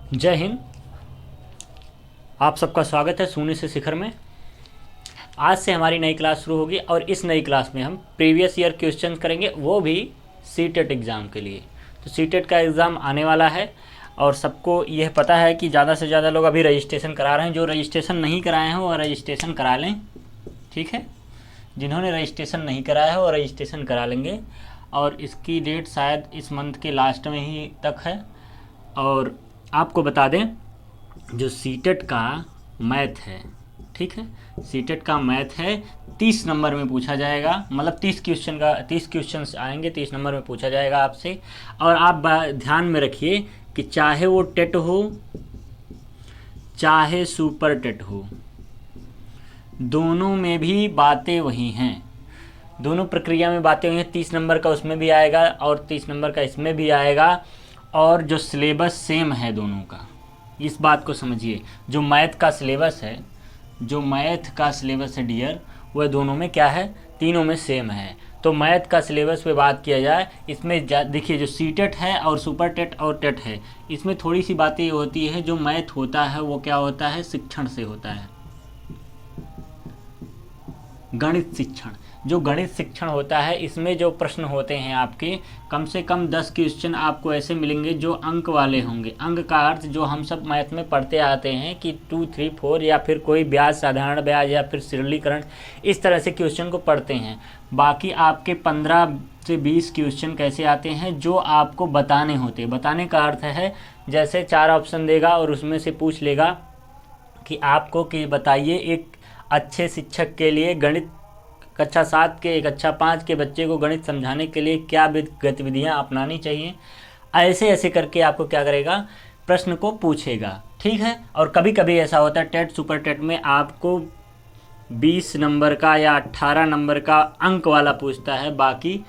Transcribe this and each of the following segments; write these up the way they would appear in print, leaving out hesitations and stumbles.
जय हिंद। आप सबका स्वागत है शून्य से शिखर में। आज से हमारी नई क्लास शुरू होगी और इस नई क्लास में हम प्रीवियस ईयर क्वेश्चन करेंगे, वो भी सीटेट एग्ज़ाम के लिए। तो सीटेट का एग्ज़ाम आने वाला है और सबको यह पता है कि ज़्यादा से ज़्यादा लोग अभी रजिस्ट्रेशन करा रहे हैं। जो रजिस्ट्रेशन नहीं कराए हैं वो रजिस्ट्रेशन करा लें, ठीक है। जिन्होंने रजिस्ट्रेशन नहीं कराया है वो रजिस्ट्रेशन करा लेंगे और इसकी डेट शायद इस मंथ के लास्ट में ही तक है। और आपको बता दें, जो सीटेट का मैथ है, ठीक है, सीटेट का मैथ है 30 नंबर में पूछा जाएगा। मतलब 30 क्वेश्चन आएंगे, 30 नंबर में पूछा जाएगा आपसे। और आप ध्यान में रखिए कि चाहे वो टेट हो चाहे सुपर टेट हो, दोनों में भी बातें वही हैं। दोनों प्रक्रिया में बातें वही हैं। 30 नंबर का उसमें भी आएगा और 30 नंबर का इसमें भी आएगा। और जो सिलेबस सेम है दोनों का, इस बात को समझिए। जो मैथ का सिलेबस है डियर, वह दोनों में क्या है, तीनों में सेम है। तो मैथ का सिलेबस पे बात किया जाए, इसमें देखिए जो सीटेट है और सुपर टेट और टेट है, इसमें थोड़ी सी बातें होती है। जो मैथ होता है वो क्या होता है, शिक्षण से होता है, गणित शिक्षण। जो गणित शिक्षण होता है, इसमें जो प्रश्न होते हैं आपके, कम से कम 10 क्वेश्चन आपको ऐसे मिलेंगे जो अंक वाले होंगे। अंक का अर्थ जो हम सब मैथ में पढ़ते आते हैं कि 2, 3, 4 या फिर कोई ब्याज, साधारण ब्याज या फिर सरलीकरण, इस तरह से क्वेश्चन को पढ़ते हैं। बाकी आपके 15 से 20 क्वेश्चन कैसे आते हैं, जो आपको बताने होते हैं। बताने का अर्थ है जैसे 4 ऑप्शन देगा और उसमें से पूछ लेगा कि आपको कि बताइए एक अच्छे शिक्षक के लिए गणित कक्षा 7 के, कक्षा 5 के बच्चे को गणित समझाने के लिए क्या गतिविधियां अपनानी चाहिए। ऐसे ऐसे करके आपको क्या करेगा, प्रश्न को पूछेगा, ठीक है। और कभी कभी ऐसा होता है टेट सुपर टेट में आपको 20 नंबर का या 18 नंबर का अंक वाला पूछता है, बाकी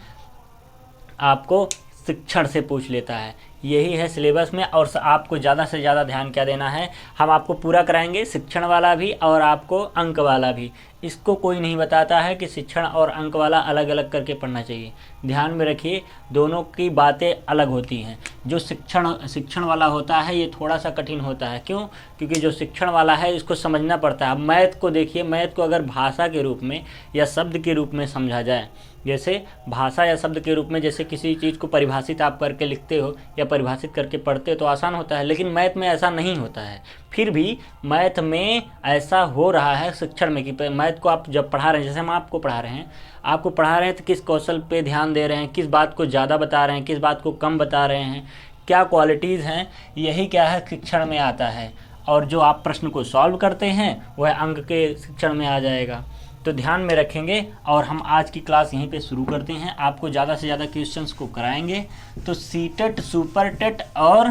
आपको शिक्षण से पूछ लेता है। यही है सिलेबस में। और आपको ज़्यादा से ज़्यादा ध्यान क्या देना है, हम आपको पूरा कराएंगे, शिक्षण वाला भी और आपको अंक वाला भी। इसको कोई नहीं बताता है कि शिक्षण और अंक वाला अलग अलग करके पढ़ना चाहिए। ध्यान में रखिए, दोनों की बातें अलग होती हैं। जो शिक्षण वाला होता है ये थोड़ा सा कठिन होता है। क्यों? क्योंकि जो शिक्षण वाला है इसको समझना पड़ता है। अब मैथ को देखिए, मैथ को अगर भाषा के रूप में या शब्द के रूप में समझा जाए, जैसे भाषा या शब्द के रूप में, जैसे किसी चीज़ को परिभाषित आप करके लिखते हो या परिभाषित करके पढ़ते हो तो आसान होता है। लेकिन मैथ में ऐसा नहीं होता है। फिर भी मैथ में ऐसा हो रहा है शिक्षण में कि मैथ को आप जब पढ़ा रहे हैं, जैसे हम आपको पढ़ा रहे हैं तो किस कौशल पे ध्यान दे रहे हैं, किस बात को ज़्यादा बता रहे हैं, किस बात को कम बता रहे हैं, क्या क्वालिटीज़ हैं, यही क्या है, शिक्षण में आता है। और जो आप प्रश्न को सॉल्व करते हैं वह अंक के शिक्षण में आ जाएगा। तो ध्यान में रखेंगे। और हम आज की क्लास यहीं पे शुरू करते हैं। आपको ज़्यादा से ज़्यादा क्वेश्चंस को कराएंगे। तो सीटेट, सुपर टेट और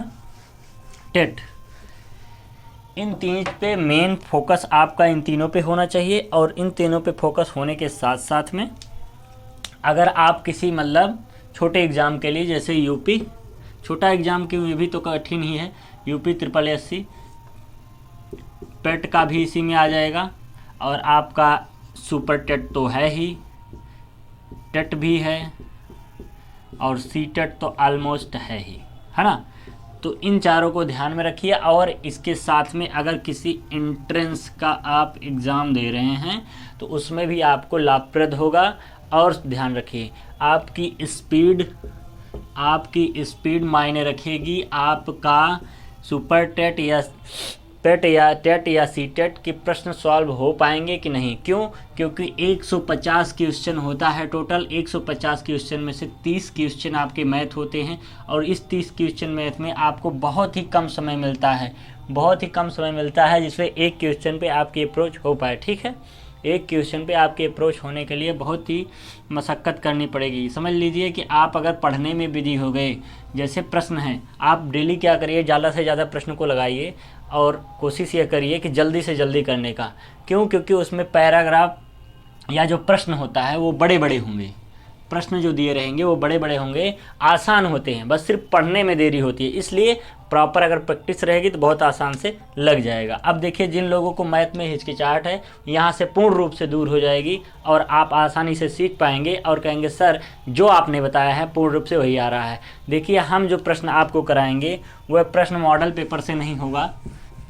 टेट, इन तीन पे मेन फोकस आपका इन तीनों पे होना चाहिए। और इन तीनों पे फोकस होने के साथ साथ में अगर आप किसी मतलब छोटे एग्ज़ाम के लिए, जैसे यूपी, छोटा एग्ज़ाम के लिए भी तो कठिन ही है, यूपी SSSC पेट का भी इसी में आ जाएगा। और आपका सुपर टेट तो है ही, टेट भी है और सी टेट तो ऑलमोस्ट है ही, है ना। तो इन चारों को ध्यान में रखिए। और इसके साथ में अगर किसी एंट्रेंस का आप एग्ज़ाम दे रहे हैं तो उसमें भी आपको लाभप्रद होगा। और ध्यान रखिए, आपकी स्पीड मायने रखेगी। आपका सुपर टेट या टेट या सी टेट के प्रश्न सॉल्व हो पाएंगे कि नहीं। क्यों? क्योंकि 150 क्वेश्चन होता है टोटल। 150 क्वेश्चन में से 30 क्वेश्चन आपके मैथ होते हैं। और इस 30 क्वेश्चन मैथ में आपको बहुत ही कम समय मिलता है, जिसमें एक क्वेश्चन पे आपकी अप्रोच हो पाए, ठीक है। एक क्वेश्चन पे आपके अप्रोच होने के लिए बहुत ही मशक्क़त करनी पड़ेगी। समझ लीजिए कि आप अगर पढ़ने में बिजी हो गए, जैसे प्रश्न हैं, आप डेली क्या करिए, ज़्यादा से ज़्यादा प्रश्न को लगाइए और कोशिश ये करिए कि जल्दी से जल्दी करने का। क्यों? क्योंकि उसमें पैराग्राफ या जो प्रश्न होता है वो बड़े बड़े होंगे, प्रश्न जो दिए रहेंगे वो बड़े बड़े होंगे, आसान होते हैं, बस सिर्फ पढ़ने में देरी होती है, इसलिए प्रॉपर अगर प्रैक्टिस रहेगी तो बहुत आसान से लग जाएगा। अब देखिए, जिन लोगों को मैथ में हिचकिचाहट है यहाँ से पूर्ण रूप से दूर हो जाएगी और आप आसानी से सीख पाएंगे और कहेंगे सर जो आपने बताया है पूर्ण रूप से वही आ रहा है। देखिए, हम जो प्रश्न आपको कराएंगे वह प्रश्न मॉडल पेपर से नहीं होगा,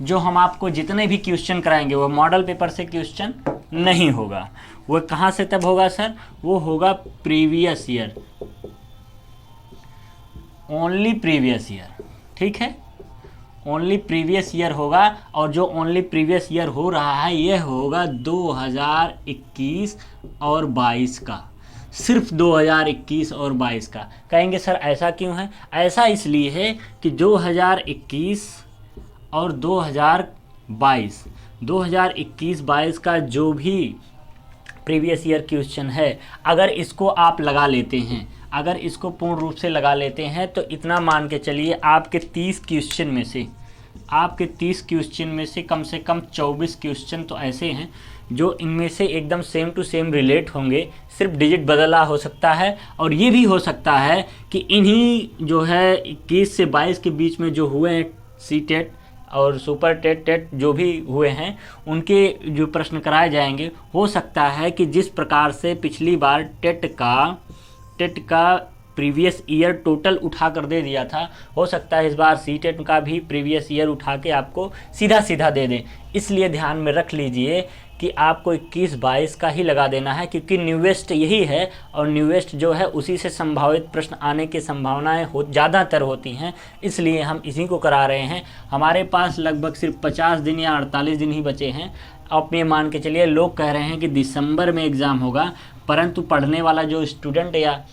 जो हम आपको जितने भी क्वेश्चन कराएंगे वो मॉडल पेपर से क्वेश्चन नहीं होगा। वो कहाँ से तब होगा सर? वो होगा previous year, only previous year, ठीक है, ओनली प्रीवियस ईयर होगा। और जो ओनली प्रीवियस ईयर हो रहा है ये होगा 2021 और 22 का, सिर्फ 2021 और 22 का। कहेंगे सर ऐसा क्यों है? ऐसा इसलिए है कि 2021 और 2021-22 का जो भी प्रीवियस ईयर क्वेश्चन है, अगर इसको आप लगा लेते हैं, अगर इसको पूर्ण रूप से लगा लेते हैं तो इतना मान के चलिए आपके 30 क्वेश्चन में से कम 24 क्वेश्चन तो ऐसे हैं जो इनमें से एकदम सेम टू सेम रिलेट होंगे, सिर्फ डिजिट बदला हो सकता है। और ये भी हो सकता है कि इन्हीं जो है 21 से 22 के बीच में जो हुए हैं सी टेट और सुपर टेट जो भी हुए हैं उनके जो प्रश्न कराए जाएंगे, हो सकता है कि जिस प्रकार से पिछली बार टेट का प्रीवियस ईयर टोटल उठा कर दे दिया था, हो सकता है इस बार सी टेट का भी प्रीवियस ईयर उठा के आपको सीधा दे दें। इसलिए ध्यान में रख लीजिए कि आपको 21-22 का ही लगा देना है, क्योंकि न्यूएस्ट यही है और न्यूएस्ट जो है उसी से संभावित प्रश्न आने की संभावनाएं ज़्यादातर होती हैं, इसलिए हम इसी को करा रहे हैं। हमारे पास लगभग सिर्फ 50 दिन या 48 दिन ही बचे हैं। आप ये मान के चलिए, लोग कह रहे हैं कि दिसंबर में एग्ज़ाम होगा, परंतु पढ़ने वाला जो स्टूडेंट या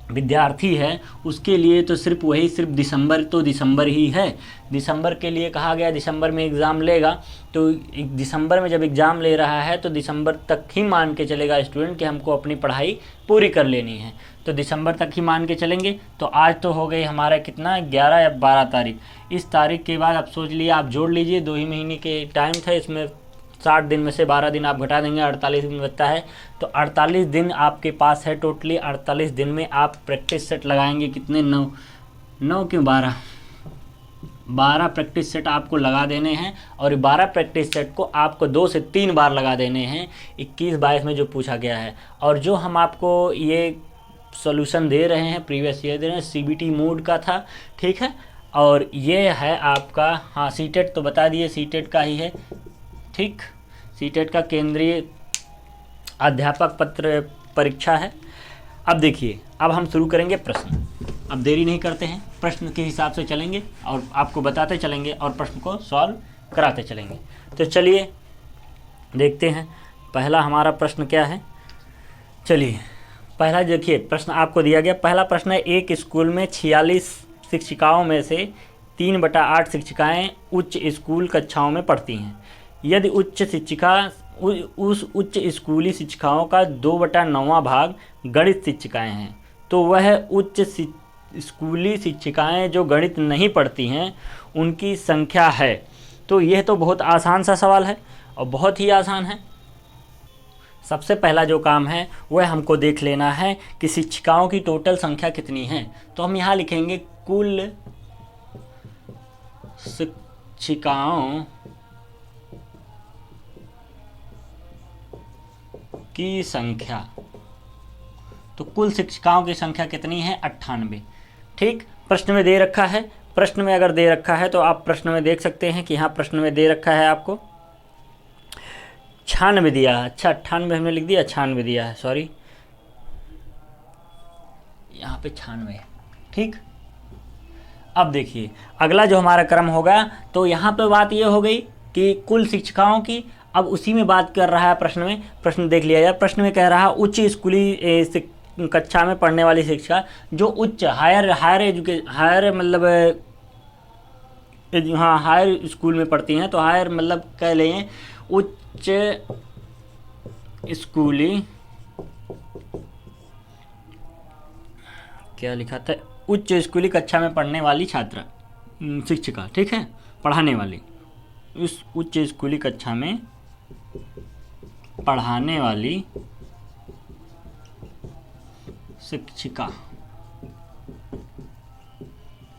विद्यार्थी है उसके लिए तो सिर्फ दिसंबर ही है। दिसंबर के लिए कहा गया, दिसंबर में एग्ज़ाम लेगा, तो दिसंबर में जब एग्ज़ाम ले रहा है तो दिसंबर तक ही मान के चलेगा स्टूडेंट कि हमको अपनी पढ़ाई पूरी कर लेनी है, तो दिसंबर तक ही मान के चलेंगे। तो आज तो हो गई हमारा कितना, 11 या 12 तारीख। इस तारीख के बाद आप सोच लिए, आप जोड़ लीजिए, 2 ही महीने के टाइम था, इसमें 60 दिन में से 12 दिन आप घटा देंगे, 48 दिन बचता है। तो 48 दिन आपके पास है टोटली। 48 दिन में आप प्रैक्टिस सेट लगाएंगे कितने? 9 क्यों 12 प्रैक्टिस सेट आपको लगा देने हैं। और 12 प्रैक्टिस सेट को आपको 2 से 3 बार लगा देने हैं 21-22 में जो पूछा गया है। और जो हम आपको ये सॉल्यूशन दे रहे हैं, प्रीवियस ईयर दे रहे हैं, सीबीटी मोड का था, ठीक है। और ये है आपका, हाँ सीटेट तो बता दिए, सीटेट का ही है, ठीक, सीटेट का केंद्रीय अध्यापक पत्र परीक्षा है। अब देखिए, अब हम शुरू करेंगे प्रश्न। अब देरी नहीं करते हैं, प्रश्न के हिसाब से चलेंगे और आपको बताते चलेंगे और प्रश्न को सॉल्व कराते चलेंगे। तो चलिए देखते हैं पहला हमारा प्रश्न क्या है। चलिए पहला देखिए, प्रश्न आपको दिया गया। पहला प्रश्न है, एक स्कूल में 46 शिक्षिकाओं में से 3/8 शिक्षिकाएँ उच्च स्कूल कक्षाओं में पढ़ती हैं। यदि उस उच्च स्कूली शिक्षिकाओं का 2/9 भाग गणित शिक्षिकाएं हैं, तो वह उच्च स्कूली शिक्षिकाएं जो गणित नहीं पढ़ती हैं उनकी संख्या है। तो यह तो बहुत आसान सा सवाल है और बहुत ही आसान है। सबसे पहला जो काम है वह हमको देख लेना है कि शिक्षिकाओं की टोटल संख्या कितनी है। तो हम यहाँ लिखेंगे कुल शिक्षिकाओं की संख्या। तो कुल शिक्षिकाओं की संख्या कितनी है? 98। ठीक, प्रश्न में दे रखा है। प्रश्न में अगर दे रखा है तो आप प्रश्न में देख सकते हैं कि यहाँ प्रश्न में दे रखा है आपको 96 दिया है। अच्छा 98 हमने लिख दिया, 96 दिया है, सॉरी, यहाँ पे 96 है। ठीक, अब देखिए अगला जो हमारा क्रम होगा, तो यहाँ पे बात ये हो गई कि कुल शिक्षिकाओं की। अब उसी में बात कर रहा है प्रश्न में, प्रश्न देख लिया जाए। प्रश्न में कह रहा है उच्च स्कूली कक्षा में पढ़ने वाली शिक्षा जो उच्च हायर मतलब हाँ हायर स्कूल में पढ़ती हैं। तो हायर मतलब कह लें उच्च स्कूली, क्या लिखा था, उच्च स्कूली कक्षा में पढ़ने वाली छात्रा शिक्षिका, ठीक है, पढ़ाने वाली, इस उच्च स्कूली कक्षा में पढ़ाने वाली शिक्षिका।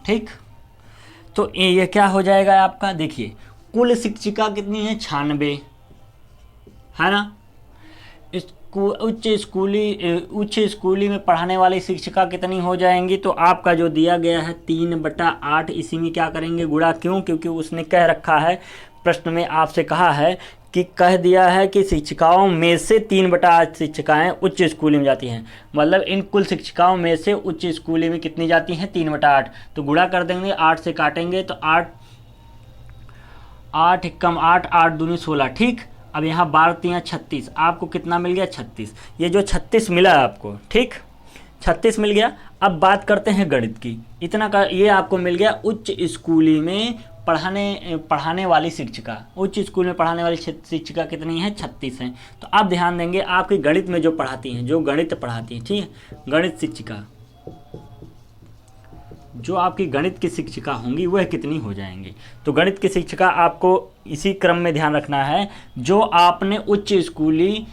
ठीक, तो ये क्या हो जाएगा आपका, देखिए कुल शिक्षिका कितनी है 96, है ना। उच्च स्कूली में पढ़ाने वाली शिक्षिका कितनी हो जाएंगी, तो आपका जो दिया गया है 3/8, इसी में क्या करेंगे गुणा, क्यों, क्योंकि उसने कह रखा है प्रश्न में आपसे कहा है कि कह दिया है कि शिक्षिकाओं में से 3/8 शिक्षिकाएं उच्च स्कूली में जाती हैं, मतलब इन कुल शिक्षिकाओं में से उच्च स्कूली में कितनी जाती हैं 3/8, तो गुणा कर देंगे, 8 से काटेंगे तो 8 8 एकम 8, 8 दूनी 16। ठीक, अब यहाँ 12 36, आपको कितना मिल गया 36, ये जो 36 मिला आपको, ठीक 36 मिल गया। अब बात करते हैं गणित की, इतना का ये आपको मिल गया उच्च स्कूली में पढ़ाने वाली शिक्षिका, उच्च स्कूल में पढ़ाने वाली शिक्षिका कितनी है 36 हैं। तो आप ध्यान देंगे आपकी गणित में जो पढ़ाती हैं, जो गणित पढ़ाती हैं, ठीक है, गणित शिक्षिका, जो आपकी गणित की शिक्षिका होंगी वह कितनी हो जाएंगी। तो गणित की शिक्षिका आपको इसी क्रम में ध्यान रखना है, जो आपने उच्च स्कूली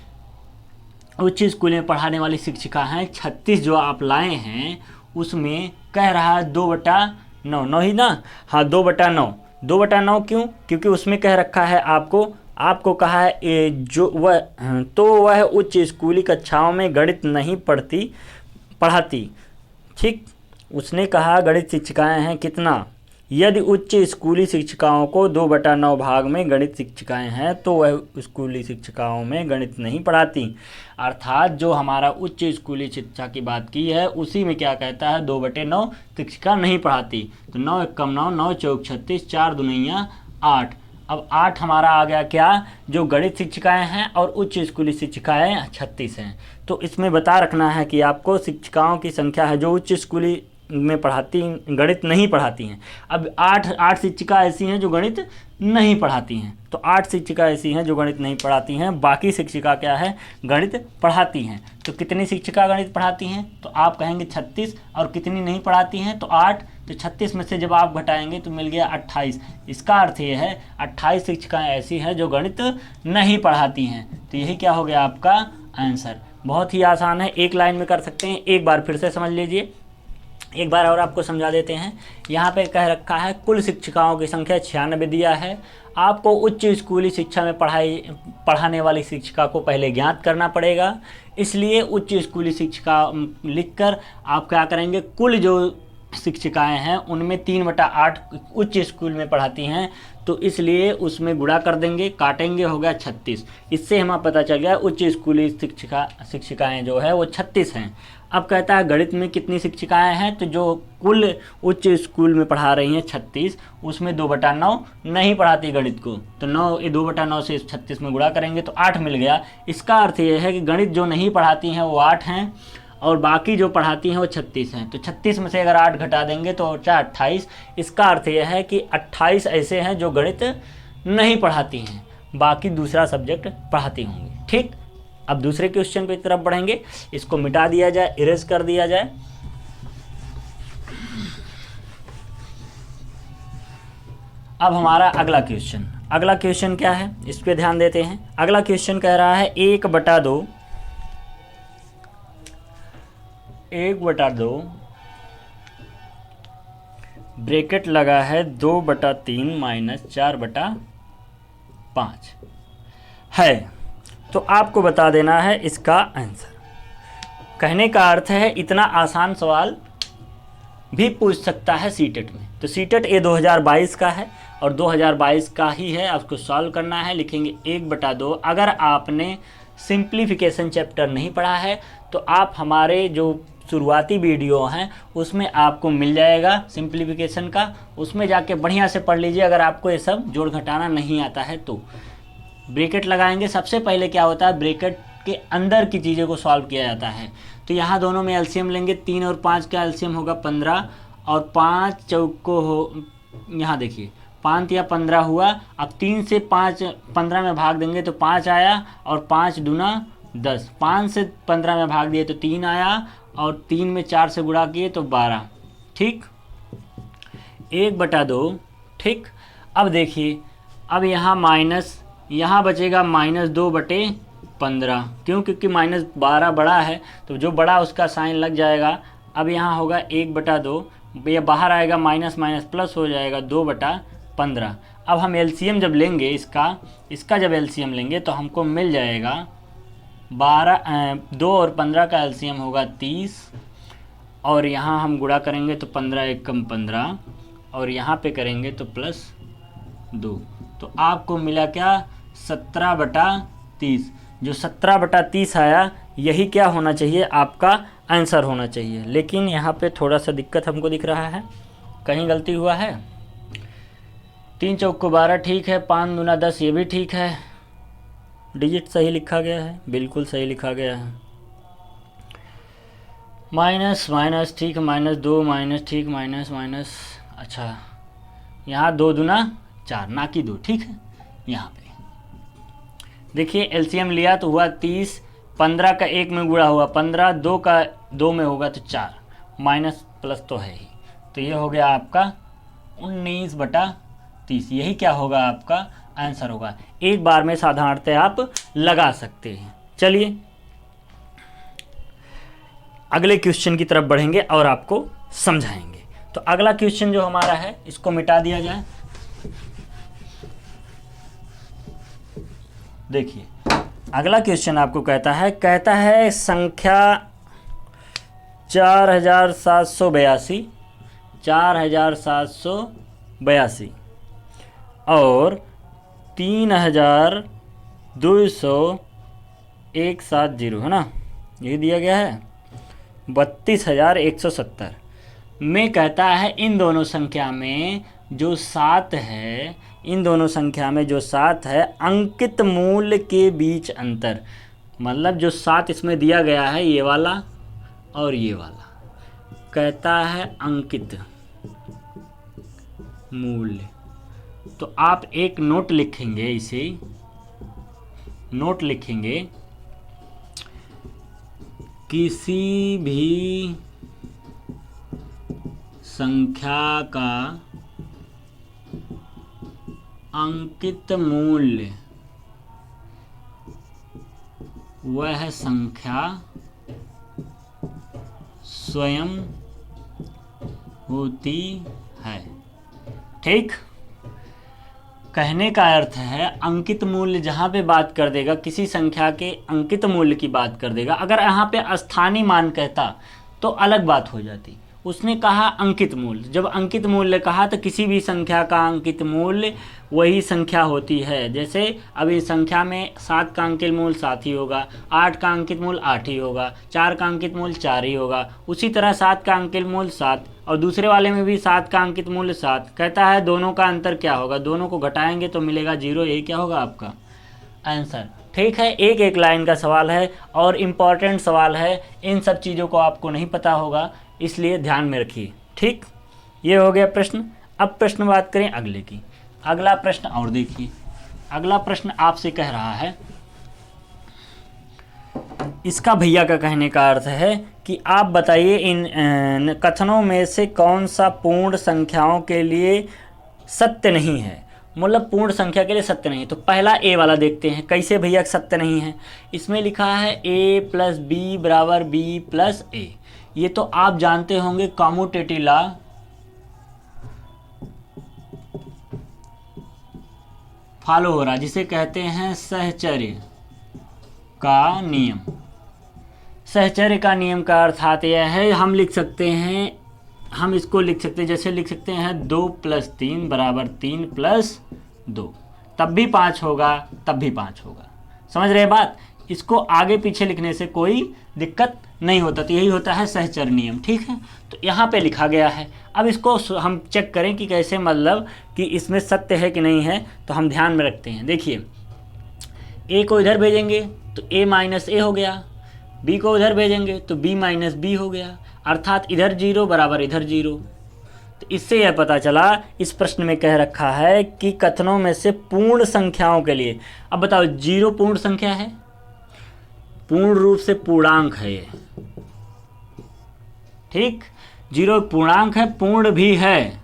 में पढ़ाने वाली शिक्षिका हैं 36 जो आप लाए हैं, उसमें कह रहा है 2/9, 9 ही ना, हाँ 2/9, 2/9 क्यों, क्योंकि उसमें कह रखा है आपको कहा है जो वह उच्च स्कूली कक्षाओं में गणित नहीं पढ़ाती। ठीक, उसने कहा गणित शिक्षिकाएं हैं कितना, यदि उच्च स्कूली शिक्षिकाओं को 2/9 भाग में गणित शिक्षिकाएं हैं तो वह स्कूली शिक्षिकाओं में गणित नहीं पढ़ाती। अर्थात जो हमारा उच्च स्कूली शिक्षा की बात की है उसी में क्या कहता है 2/9 शिक्षिका नहीं पढ़ाती। तो 9 एकम 9, 9 चौक 36, 4 दूनिया 8। अब 8 हमारा आ गया क्या, जो गणित शिक्षिकाएं हैं और उच्च स्कूली शिक्षिकाएं 36 हैं। तो इसमें बता रखना है कि आपको शिक्षिकाओं की संख्या है जो उच्च स्कूली में गणित नहीं पढ़ाती हैं। अब 8 शिक्षिका ऐसी हैं जो गणित नहीं पढ़ाती हैं, तो 8 शिक्षिका ऐसी हैं जो गणित नहीं पढ़ाती हैं, बाकी शिक्षिका क्या है गणित पढ़ाती हैं। तो कितनी शिक्षिका गणित पढ़ाती हैं, तो आप कहेंगे 36, और कितनी नहीं पढ़ाती हैं तो 8, तो 36 में से जब आप घटाएंगे तो मिल गया 28। इसका अर्थ ये है 28 शिक्षिकाएँ ऐसी हैं जो गणित नहीं पढ़ाती हैं। तो यही क्या हो गया आपका आंसर। बहुत ही आसान है, एक लाइन में कर सकते हैं। एक बार फिर से समझ लीजिए, एक बार और आपको समझा देते हैं। यहाँ पे कह रखा है कुल शिक्षिकाओं की संख्या 96 दिया है। आपको उच्च स्कूली शिक्षा में पढ़ाने वाली शिक्षिका को पहले ज्ञात करना पड़ेगा, इसलिए उच्च स्कूली शिक्षिका लिखकर आप क्या करेंगे, कुल जो शिक्षिकाएं हैं उनमें 3/8 उच्च स्कूल में पढ़ाती हैं, तो इसलिए उसमें गुणा कर देंगे, काटेंगे, हो गया 36। इससे हमें पता चल गया उच्च स्कूली शिक्षिकाएं जो है वो 36 हैं। अब कहता है गणित में कितनी शिक्षिकाएं हैं, तो जो कुल उच्च स्कूल में पढ़ा रही हैं 36, उसमें 2/9 नहीं पढ़ाती गणित को, तो 2/9 से 36 में गुणा करेंगे तो 8 मिल गया। इसका अर्थ ये है कि गणित जो नहीं पढ़ाती हैं वो 8 हैं और बाकी जो पढ़ाती हैं वो 36 हैं। तो 36 में से अगर 8 घटा देंगे तो 28। इसका अर्थ यह है कि 28 ऐसे हैं जो गणित नहीं पढ़ाती हैं, बाकी दूसरा सब्जेक्ट पढ़ाती होंगी। ठीक, अब दूसरे क्वेश्चन की तरफ बढ़ेंगे। इसको मिटा दिया जाए, इरेज कर दिया जाए। अब हमारा अगला क्वेश्चन क्या है, इस पे ध्यान देते हैं। अगला क्वेश्चन कह रहा है 1/2 ब्रैकेट लगा है 2/3 माइनस 4/5 है, तो आपको बता देना है इसका आंसर। कहने का अर्थ है इतना आसान सवाल भी पूछ सकता है सीटेट में। तो सीटेट ये 2022 का है और 2022 का ही है, आपको सॉल्व करना है। लिखेंगे 1/2। अगर आपने सिंप्लीफिकेशन चैप्टर नहीं पढ़ा है तो आप हमारे जो शुरुआती वीडियो हैं उसमें आपको मिल जाएगा सिंप्लीफिकेशन का, उसमें जाके बढ़िया से पढ़ लीजिए। अगर आपको ये सब जोड़ घटाना नहीं आता है तो ब्रैकेट लगाएंगे। सबसे पहले क्या होता है, ब्रैकेट के अंदर की चीज़ों को सॉल्व किया जाता है। तो यहाँ दोनों में एलसीएम लेंगे, 3 और 5 का एलसीएम होगा 15 और 5 चौक को हो, यहाँ देखिए 5 या 15 हुआ। अब 3 से 5 15 में भाग देंगे तो 5 आया और 5 दूना 10। 5 से 15 में भाग दिए तो 3 आया और 3 में 4 से गुणा किए तो 12। ठीक, 1/2। ठीक, अब देखिए, अब यहाँ माइनस, यहाँ बचेगा -2/5। 15, क्यों? क्योंकि -12 बड़ा है, तो जो बड़ा उसका साइन लग जाएगा। अब यहाँ होगा 1/2, ये बाहर आएगा माइनस माइनस प्लस हो जाएगा 2/15। अब हम एलसीएम जब लेंगे इसका जब एलसीएम लेंगे तो हमको मिल जाएगा 2 और 15 का एलसीएम होगा 30, और यहाँ हम गुणा करेंगे तो 15 × 1 = 15, और यहाँ पे करेंगे तो +2, तो आपको मिला क्या? 17/30। जो 17/30 आया यही क्या होना चाहिए? आपका आंसर होना चाहिए। लेकिन यहाँ पे थोड़ा सा दिक्कत हमको दिख रहा है, कहीं गलती हुआ है। 3 चौको 12 ठीक है, 5 दूना 10 ये भी ठीक है, डिजिट सही लिखा गया है, बिल्कुल सही लिखा गया है। माइनस माइनस ठीक, -2 माइनस ठीक, माइनस माइनस, अच्छा यहाँ 2 दूना 4 ना कि 2, ठीक है। यहाँ पे देखिए एलसीएम लिया तो हुआ 30, 15 का 1 में गुणा हुआ 15, 2 का 2 में होगा तो 4, माइनस प्लस तो है ही, तो ये हो गया आपका 19/30। यही क्या होगा? आपका आंसर होगा। एक बार में साधारणतः आप लगा सकते हैं। चलिए अगले क्वेश्चन की तरफ बढ़ेंगे और आपको समझाएंगे। तो अगला क्वेश्चन जो हमारा है इसको मिटा दिया जाए। देखिए अगला क्वेश्चन आपको कहता है संख्या 4782 और 32,170 है ना, ये दिया गया है 32,170 में। कहता है इन दोनों संख्या में जो 7 है, इन दोनों संख्या में जो 7 है अंकित मूल्य के बीच अंतर, मतलब जो 7 इसमें दिया गया है ये वाला और ये वाला, कहता है अंकित मूल्य। तो आप एक नोट लिखेंगे, इसे नोट लिखेंगे, किसी भी संख्या का अंकित मूल्य वह संख्या स्वयं होती है। ठीक, कहने का अर्थ है अंकित मूल्य जहाँ पे बात कर देगा, किसी संख्या के अंकित मूल्य की बात कर देगा। अगर यहाँ पे स्थानीय मान कहता तो अलग बात हो जाती। उसने कहा अंकित मूल्य, जब अंकित मूल्य कहा तो किसी भी संख्या का अंकित मूल्य वही संख्या होती है। जैसे अभी संख्या में 7 का अंकित मूल्य 7 ही होगा, 8 का अंकित मूल्य 8 ही होगा, 4 का अंकित मूल्य 4 ही होगा, उसी तरह 7 का अंकित मूल्य 7, और दूसरे वाले में भी 7 का अंकित मूल्य 7। कहता है दोनों का अंतर क्या होगा? दोनों को घटाएंगे तो मिलेगा 0। यही क्या होगा आपका आंसर। ठीक है, एक एक लाइन का सवाल है और इम्पॉर्टेंट सवाल है, इन सब चीज़ों को आपको नहीं पता होगा, इसलिए ध्यान में रखिए। ठीक, ये हो गया प्रश्न। अब प्रश्न बात करें अगले की। अगला प्रश्न और देखिए, अगला प्रश्न आपसे कह रहा है, इसका भैया का कहने का अर्थ है कि आप बताइए इन कथनों में से कौन सा पूर्ण संख्याओं के लिए सत्य नहीं है। मतलब पूर्ण संख्या के लिए सत्य नहीं। तो पहला ए वाला देखते हैं, कैसे भैया सत्य नहीं है। इसमें लिखा है a + b = b + a। ये तो आप जानते होंगे, कम्यूटेटिव लॉ फॉलो हो रहा, जिसे कहते हैं सहचर्य का नियम। सहचर्य का नियम का अर्थात यह है, हम लिख सकते हैं, हम इसको लिख सकते हैं, जैसे लिख सकते हैं 2 + 3 = 3 + 2, तब भी 5 होगा, तब भी 5 होगा। समझ रहे बात? इसको आगे पीछे लिखने से कोई दिक्कत नहीं होता। तो यही होता है सहचर्य नियम। ठीक है, तो यहाँ पे लिखा गया है। अब इसको हम चेक करें कि कैसे, मतलब कि इसमें सत्य है कि नहीं है, तो हम ध्यान में रखते हैं। देखिए a को इधर भेजेंगे तो a - a हो गया, b को उधर भेजेंगे तो b - b हो गया, अर्थात इधर 0 बराबर इधर 0। तो इससे यह पता चला, इस प्रश्न में कह रखा है कि कथनों में से पूर्ण संख्याओं के लिए। अब बताओ 0 पूर्ण संख्या है, पूर्ण रूप से पूर्णांक है ये। ठीक, 0 पूर्णांक है, पूर्ण भी है,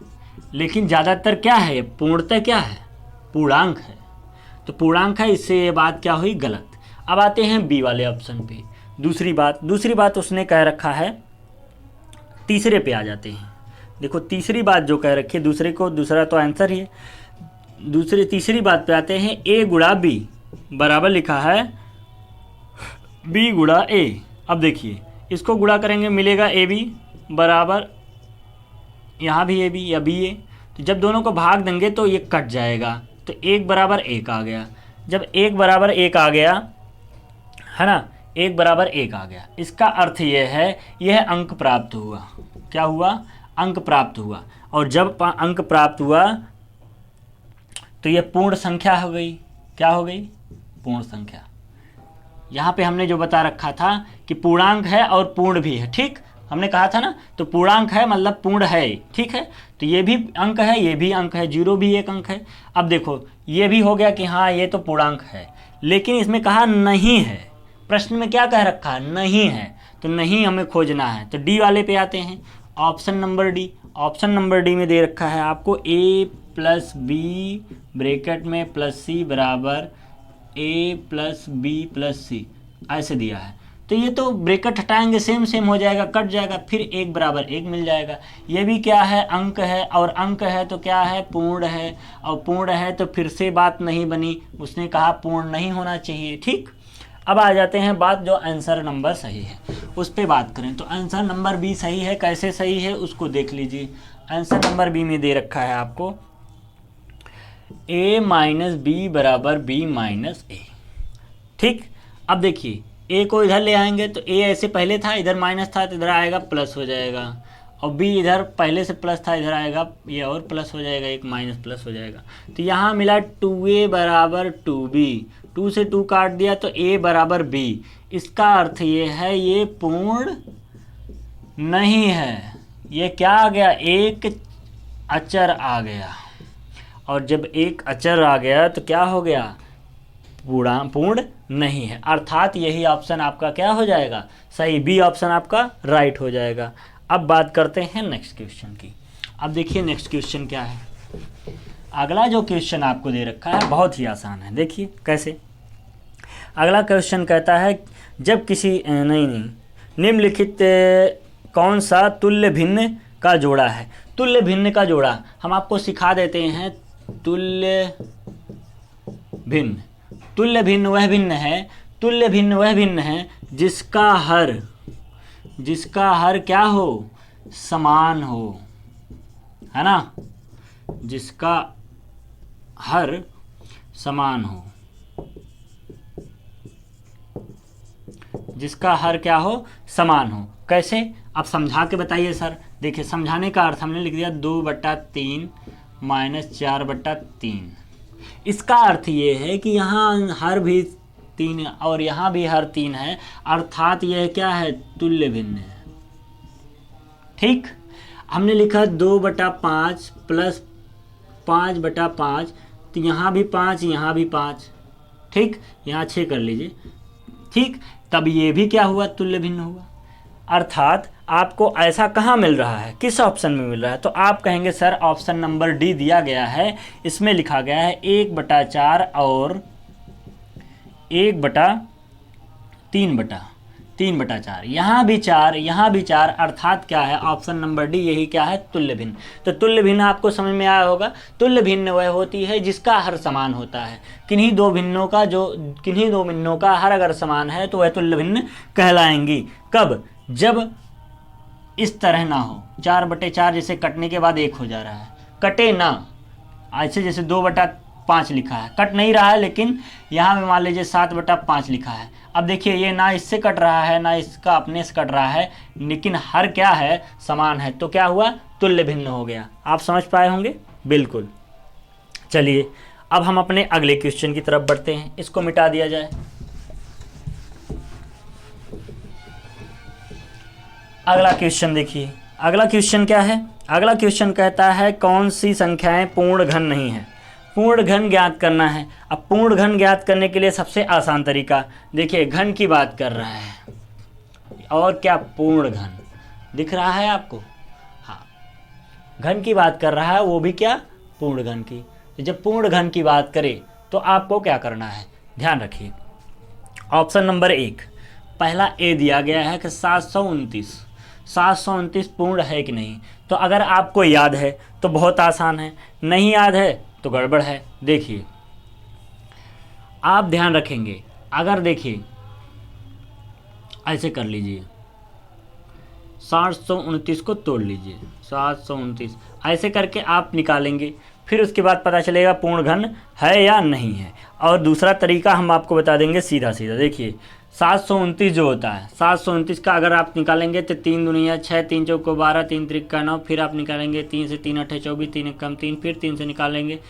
लेकिन ज़्यादातर क्या है, पूर्णतः क्या है, पूर्णांक है। तो पूर्णांक है, इससे ये बात क्या हुई, गलत। अब आते हैं बी वाले ऑप्शन पे। दूसरी बात उसने कह रखा है, तीसरे पे आ जाते हैं। देखो तीसरी बात जो कह रखी है, दूसरा तो आंसर ही है। तीसरी बात पे आते हैं, ए गुणा बी बराबर लिखा है बी गुणा ए। अब देखिए इसको गुणा करेंगे मिलेगा ए बी बराबर, यहाँ भी ए बी या बी ए। तो जब दोनों को भाग देंगे तो ये कट जाएगा, तो 1 बराबर 1 आ गया। जब 1 बराबर 1 आ गया है ना, 1 बराबर 1 आ गया, इसका अर्थ ये है यह अंक प्राप्त हुआ। क्या हुआ? अंक प्राप्त हुआ। और जब अंक प्राप्त हुआ तो यह पूर्ण संख्या हो गई। क्या हो गई? पूर्ण संख्या। यहाँ पे हमने जो बता रखा था कि पूर्णांक है और पूर्ण भी है, ठीक हमने कहा था ना। तो पूर्णांक है मतलब पूर्ण है, ठीक है। तो ये भी अंक है, ये भी अंक है, 0 भी एक अंक है। अब देखो ये भी हो गया कि हाँ ये तो पूर्णांक है, लेकिन इसमें कहा नहीं है। प्रश्न में क्या कह रखा है? नहीं है। तो नहीं हमें खोजना है। तो डी वाले पे आते हैं, option number D. Option number D में दे रखा है आपको ए प्लस बी ब्रैकेट में प्लस सी बराबर ए प्लस बी प्लस सी, ऐसे दिया है। तो ये तो ब्रैकेट हटाएंगे सेम हो जाएगा, कट जाएगा, फिर 1 बराबर 1 मिल जाएगा। ये भी क्या है? अंक है, और अंक है तो क्या है? पूर्ण है। और पूर्ण है तो फिर से बात नहीं बनी, उसने कहा पूर्ण नहीं होना चाहिए, ठीक। अब आ जाते हैं बात जो आंसर नंबर सही है उस पर बात करें। तो आंसर नंबर बी सही है। कैसे सही है उसको देख लीजिए। आंसर नंबर बी में दे रखा है आपको a माइनस बी बराबर बी माइनस ए, ठीक। अब देखिए a को इधर ले आएंगे तो a ऐसे पहले था, इधर माइनस था तो इधर आएगा प्लस हो जाएगा, और b इधर पहले से प्लस था, इधर आएगा ये और प्लस हो जाएगा, एक माइनस प्लस हो जाएगा। तो यहाँ मिला 2a बराबर 2b, 2 से 2 काट दिया तो a बराबर b। इसका अर्थ ये है ये पूर्ण नहीं है। ये क्या आ गया? एक अचर आ गया। और जब एक अचर आ गया तो क्या हो गया? पूर्ण नहीं है। अर्थात यही ऑप्शन आपका क्या हो जाएगा? सही, बी ऑप्शन आपका राइट हो जाएगा। अब बात करते हैं नेक्स्ट क्वेश्चन की। अब देखिए नेक्स्ट क्वेश्चन क्या है। अगला जो क्वेश्चन आपको दे रखा है बहुत ही आसान है। देखिए कैसे। अगला क्वेश्चन कहता है जब किसी निम्नलिखित कौन सा तुल्य भिन्न का जोड़ा है। तुल्य भिन्न का जोड़ा हम आपको सिखा देते हैं। तुल्य भिन्न वह भिन्न है जिसका हर क्या हो? समान हो, है ना। जिसका हर समान हो, जिसका हर क्या हो? समान हो। कैसे? आप समझा के बताइए सर। देखिए समझाने का अर्थ हमने लिख दिया 2/3 माइनस 4/3। इसका अर्थ ये है कि यहाँ हर भी 3 और यहाँ भी हर 3 है, अर्थात यह क्या है? तुल्य भिन्न है, ठीक। हमने लिखा 2/5 प्लस 5/5, तो यहाँ भी 5 यहाँ भी 5, ठीक। यहाँ 6 कर लीजिए, ठीक। तब ये भी क्या हुआ? तुल्य भिन्न हुआ। अर्थात आपको ऐसा कहाँ मिल रहा है? किस ऑप्शन में मिल रहा है? तो आप कहेंगे सर ऑप्शन नंबर डी दिया गया है, इसमें लिखा गया है 1/4 और 1/3/4। यहाँ भी 4 यहाँ भी 4, अर्थात क्या है? ऑप्शन नंबर डी यही क्या है? तुल्य भिन्न। तो तुल्य भिन्न आपको समझ में आया होगा। तुल्य भिन्न वह होती है जिसका हर समान होता है। किन्हीं दो भिन्नों का हर अगर समान है तो वह तुल्य भिन्न कहलाएंगी। कब? जब इस तरह ना हो, 4/4 जैसे कटने के बाद 1 हो जा रहा है, कटे ना। ऐसे जैसे 2/5 लिखा है, कट नहीं रहा है, लेकिन यहाँ में मान लीजिए 7/5 लिखा है। अब देखिए ये ना इससे कट रहा है ना इसका अपने से कट रहा है, लेकिन हर क्या है? समान है। तो क्या हुआ? तुल्य भिन्न हो गया। आप समझ पाए होंगे? बिल्कुल। चलिए अब हम अपने अगले क्वेश्चन की तरफ बढ़ते हैं। इसको मिटा दिया जाए। अगला क्वेश्चन देखिए। अगला क्वेश्चन क्या है? अगला क्वेश्चन कहता है कौन सी संख्याएं पूर्ण घन नहीं है। पूर्ण घन ज्ञात करना है। अब पूर्ण घन ज्ञात करने के लिए सबसे आसान तरीका, देखिए घन की बात कर रहा है, और क्या? पूर्ण घन दिख रहा है आपको? हाँ, घन की बात कर रहा है, वो भी क्या? पूर्ण घन की। जब पूर्ण घन की बात करें तो आपको क्या करना है? ध्यान रखिए। ऑप्शन नंबर 1 पहला ए दिया गया है कि 729 पूर्ण है कि नहीं। तो अगर आपको याद है तो बहुत आसान है, नहीं याद है तो गड़बड़ है। देखिए आप ध्यान रखेंगे, अगर देखिए ऐसे कर लीजिए, 729 को तोड़ लीजिए, 729 ऐसे करके आप निकालेंगे, फिर उसके बाद पता चलेगा पूर्ण घन है या नहीं है। और दूसरा तरीका हम आपको बता देंगे सीधा सीधा। देखिए 729 जो होता है, 729 का अगर आप निकालेंगे तो 3 दूनिया 6, 3 चौको 12, 3 त्रिका 9, फिर आप निकालेंगे 3 से 3 8 24, 3 एकम 3, फिर 3 से निकालेंगे,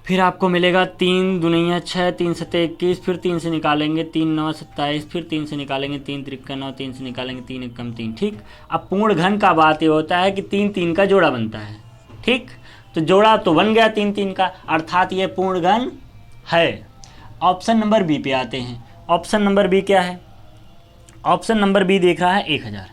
फिर आपको मिलेगा 3 दूनिया 6, 3 सत्ते 21, फिर 3 से निकालेंगे 3 9 27, फिर 3 से निकालेंगे 3 त्रिका 9, 3 से निकालेंगे 3 एकम 3। ठीक, अब पूर्ण घन का बात ये होता है कि 3 3 का जोड़ा बनता है। ठीक, तो जोड़ा तो बन गया 3 3 का, अर्थात ये पूर्ण घन है। ऑप्शन नंबर बी पे आते हैं। ऑप्शन नंबर बी क्या है? ऑप्शन नंबर बी देख रहा है 1000।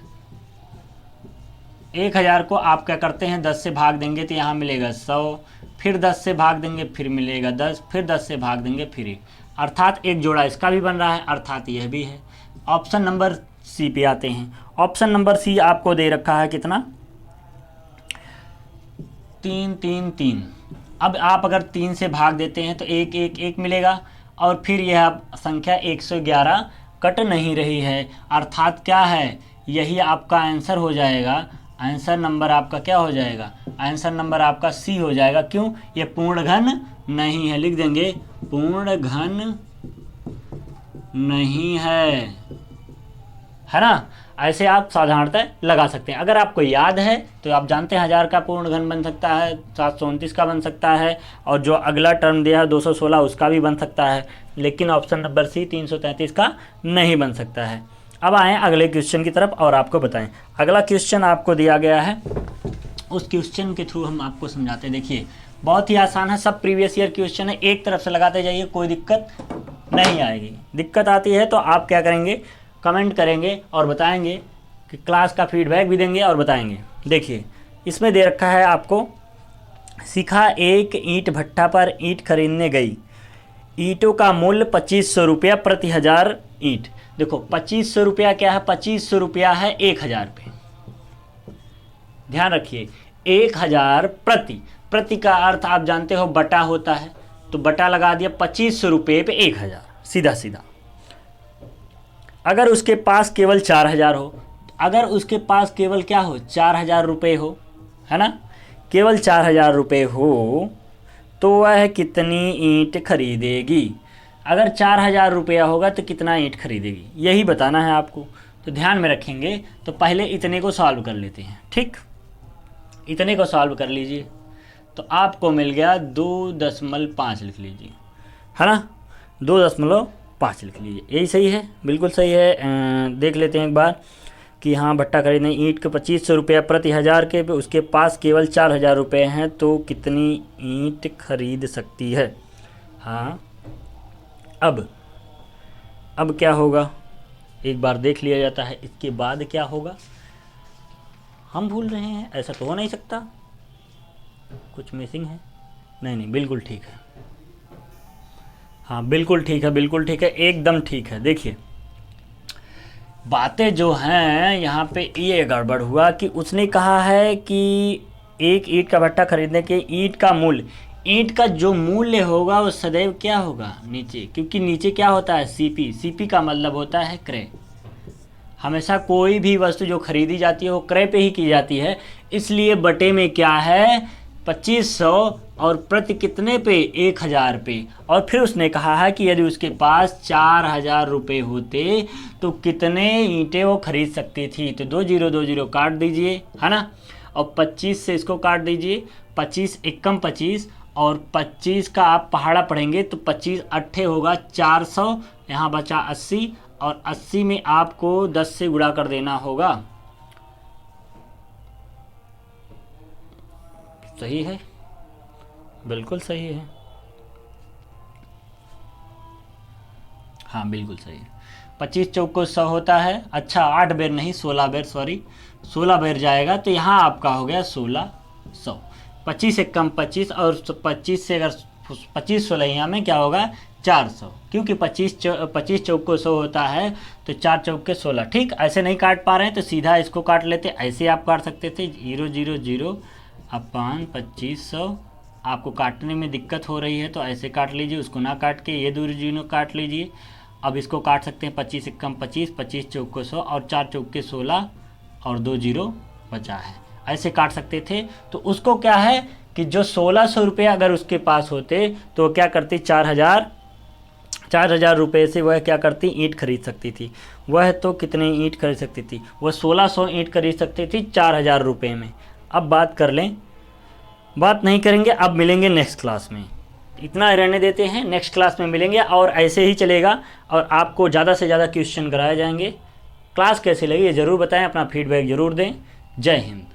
1000 को आप क्या करते हैं, 10 से भाग देंगे तो यहाँ मिलेगा 100, फिर 10 से भाग देंगे फिर मिलेगा 10, फिर 10 से भाग देंगे फिर 1, अर्थात एक जोड़ा इसका भी बन रहा है, अर्थात यह भी है। ऑप्शन नंबर सी पे आते हैं। ऑप्शन नंबर सी आपको दे रखा है कितना, 3 3 3। अब आप अगर 3 से भाग देते हैं तो 1 1 1 मिलेगा, और फिर यह संख्या 111 कट नहीं रही है, अर्थात क्या है, यही आपका आंसर हो जाएगा। आंसर नंबर आपका क्या हो जाएगा? आंसर नंबर आपका सी हो जाएगा। क्यों? ये पूर्ण घन नहीं है, लिख देंगे पूर्ण घन नहीं है ना। ऐसे आप साधारणतः लगा सकते हैं। अगर आपको याद है तो आप जानते हैं 1000 का पूर्ण घन बन सकता है, 729 का बन सकता है, और जो अगला टर्म दिया है 216 उसका भी बन सकता है, लेकिन ऑप्शन नंबर सी 333 का नहीं बन सकता है। अब आएँ अगले क्वेश्चन की तरफ और आपको बताएं। अगला क्वेश्चन आपको दिया गया है, उस क्वेश्चन के थ्रू हम आपको समझाते हैं। देखिए बहुत ही आसान है, सब प्रीवियस ईयर क्वेश्चन है, एक तरफ से लगाते जाइए, कोई दिक्कत नहीं आएगी। दिक्कत आती है तो आप क्या करेंगे, कमेंट करेंगे और बताएंगे, कि क्लास का फीडबैक भी देंगे और बताएंगे। देखिए इसमें दे रखा है आपको, शिखा एक ईंट भट्टा पर ईंट खरीदने गई, ईंटों का मूल्य 2500 रुपया प्रति 1000 ईंट। देखो 2500 रुपया क्या है, 2500 रुपया है 1000 पे, ध्यान रखिए 1000 प्रति, प्रति का अर्थ आप जानते हो बटा होता है, तो बटा लगा दिया 2500 रुपये पे 1000, सीधा सीधा। अगर उसके पास केवल 4000 हो, अगर उसके पास केवल क्या हो, 4000 रुपये हो, है ना, केवल 4000 रुपये हो, तो वह कितनी ईंट खरीदेगी? अगर 4000 रुपया होगा तो कितना ईंट खरीदेगी, यही बताना है आपको। तो ध्यान में रखेंगे, तो पहले इतने को सॉल्व कर लेते हैं। ठीक, इतने को सॉल्व कर लीजिए तो आपको मिल गया 2.5 लिख लीजिए, है ना, 2.5 लिख लीजिए, यही सही है, बिल्कुल सही है। देख लेते हैं एक बार कि हाँ भट्टा खरीदने ईंट के 2500 रुपया प्रति 1000 के, उसके पास केवल 4000 रुपये हैं, तो कितनी ईंट खरीद सकती है। हाँ अब क्या होगा, एक बार देख लिया जाता है, इसके बाद क्या होगा हम भूल रहे हैं, ऐसा तो हो नहीं सकता, कुछ मिसिंग है। नहीं बिल्कुल ठीक है, हाँ बिल्कुल ठीक है, बिल्कुल ठीक है, एकदम ठीक है। देखिए बातें जो हैं यहाँ पे ये गड़बड़ हुआ कि उसने कहा है कि एक ईंट का भट्टा खरीदने के ईंट का मूल्य, ईंट का जो मूल्य होगा वो सदैव क्या होगा, नीचे, क्योंकि नीचे क्या होता है, सीपी, सीपी का मतलब होता है क्रय। हमेशा कोई भी वस्तु जो खरीदी जाती है वो क्रय पे ही की जाती है, इसलिए बटे में क्या है 2500 और प्रति कितने पे 1000 पे। और फिर उसने कहा है कि यदि उसके पास 4000 रुपये होते तो कितने ईंटें वो खरीद सकती थी। तो 2 0 2 0 काट दीजिए, है ना, और 25 से इसको काट दीजिए, 25 एकम 25, और 25 का आप पहाड़ा पढ़ेंगे तो 25 अट्ठे होगा 400, यहाँ बचा 80, और 80 में आपको 10 से गुणा कर देना होगा। सही है, बिल्कुल सही है, हाँ बिल्कुल सही है। 25 चौको 100 होता है, अच्छा 8 बेर नहीं 16 बेर, सॉरी 16 बेर जाएगा, तो यहाँ आपका हो गया 1600। 25 एकम 25, और 25 से अगर 25 16 यहाँ में क्या होगा 400, क्योंकि 25 चौक को 100 होता है, तो 4 चौक के 16। ठीक, ऐसे नहीं काट पा रहे हैं तो सीधा इसको काट लेते, ऐसे आप काट सकते थे 000 अपान 2500। आपको काटने में दिक्कत हो रही है तो ऐसे काट लीजिए, उसको ना काट के ये 2 जीरो काट लीजिए। अब इसको काट सकते हैं 25 से कम 25, 25 चौक को 100 और 4 चौक के 16 और 2 जीरो बचा है, ऐसे काट सकते थे। तो उसको क्या है कि जो 1600 रुपये अगर उसके पास होते तो क्या करती, 4000 रुपये से वह क्या करती, ईंट खरीद सकती थी। वह तो कितने ईंट खरीद सकती थी, वह 1600 ईंट खरीद सकती थी 4000 रुपये में। अब बात कर लें, बात नहीं करेंगे, अब मिलेंगे नेक्स्ट क्लास में। इतना रहने देते हैं, नेक्स्ट क्लास में मिलेंगे और ऐसे ही चलेगा और आपको ज़्यादा से ज़्यादा क्वेश्चन कराए जाएंगे। क्लास कैसी लगी ये ज़रूर बताएं, अपना फीडबैक ज़रूर दें। जय हिंद।